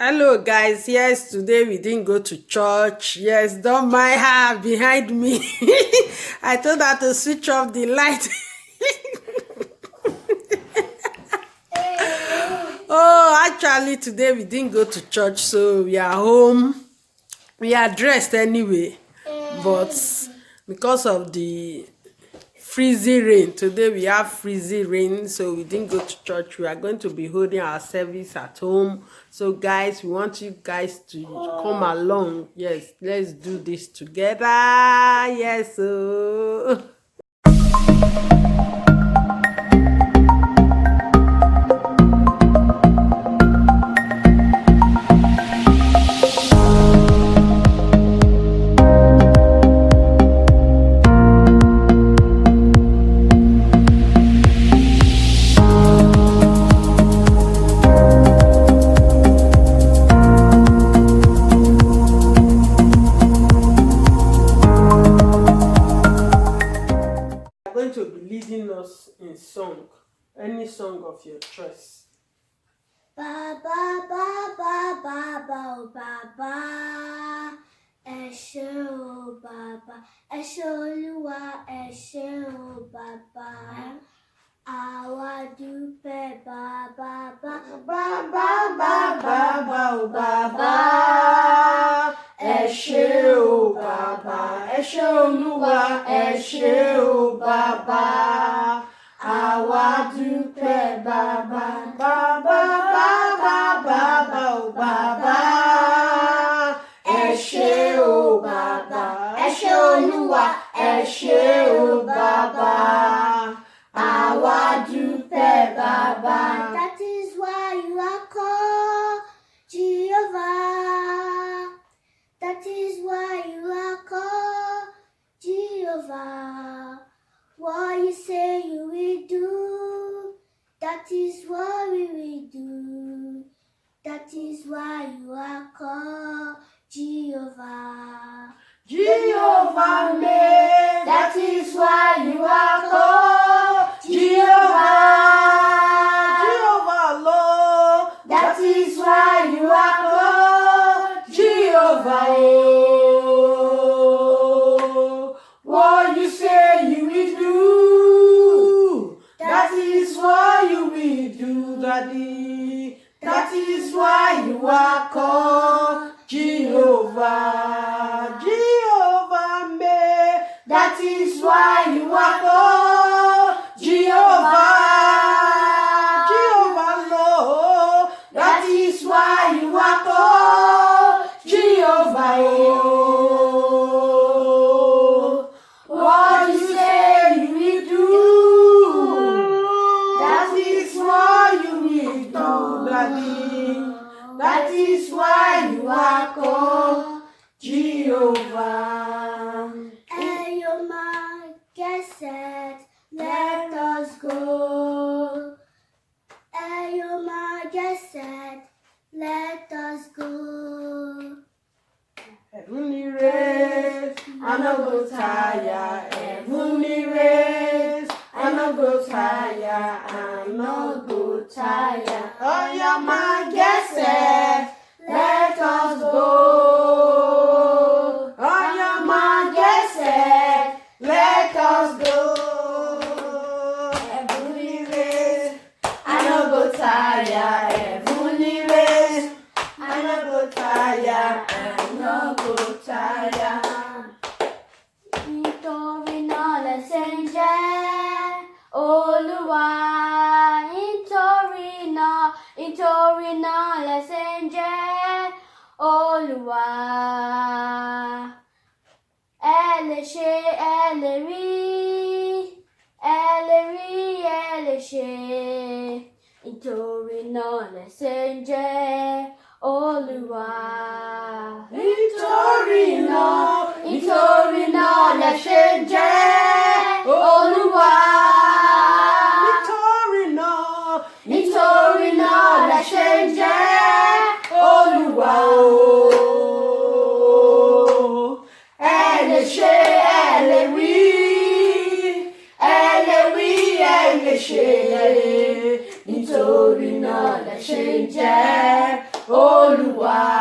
Hello guys, yes, today we didn't go to church. Yes, don't mind her behind me. I told her to switch off the light. Oh, actually today we didn't go to church, so we are home. We are dressed anyway, but because of the freezing rain, today we have freezing rain, so we didn't go to church. We are going to be holding our service at home. So guys, we want you guys to come along. Yes, let's do this together. Yes, so going to be leading us in song, any song of your choice. Ba ba ba ba ba ba oh baba, ẹ ṣé o baba, ẹ ṣé Olúwa, ẹ ṣé o baba. Àwa dúpẹ́ baba ba ba ba ba ba ba oh baba, ẹ ṣé o baba, ẹ ṣé Olúwa, ẹ ṣé o baba. Àwa dúpẹ́ baba baba baba baba oh baba, ẹ ṣé o baba, ẹ ṣé Olúwa, ẹ ṣé o baba. Àwa dúpẹ́ baba. That is why you are called Jehovah. That is why you are called Jehovah. What you say you will do, that is what we will do. That is why you are called Jehovah. Jehovah made, that is why you are called Jehovah. Jehovah Lord, That is why you are called Jehovah. Oh, what you say you will do, that is what you will do, Daddy. That is why you are called Jehovah. Jehovah made, That is why you are called Jehovah. Jehovah Lord, That is why you are called Jehovah. Oh, what you say you will do, that is what you will do, Daddy. That is why you are called Jehovah. Eyoma, get set, let us go. Eyoma, get set, let us go. heavenly race, I no go tire. Heavenly race, I no go tire. I no go tire. Oh yeah, my get set, Let us go. oh yeah, my get set, Let us go. heavenly race, I no go tire. heavenly race, I no go tire. I no go tire. Nítorí náà lẹ́sẹ̀ ń jẹ́ Olúwa. Nítorí náà lẹ́sẹ̀ ń jẹ́ Olúwa. Ẹ lè ṣe, ẹ lè rí, ẹ lè rí, ẹ lè ṣe. Nítorí náà lẹ́sẹ̀ ń jẹ́ Olúwa. Nítorí náà lẹ́sẹ̀ ń jẹ́ Olúwa. nítorí náà lẹ́sẹ̀ ń jẹ́ Olúwa. Oh, ẹ lè ṣe, ẹ lè rí, ẹ lè rí, ẹ lè ṣe. Nítorí náà lẹ́sẹ̀ ń jẹ́ Olúwa. Olúwa.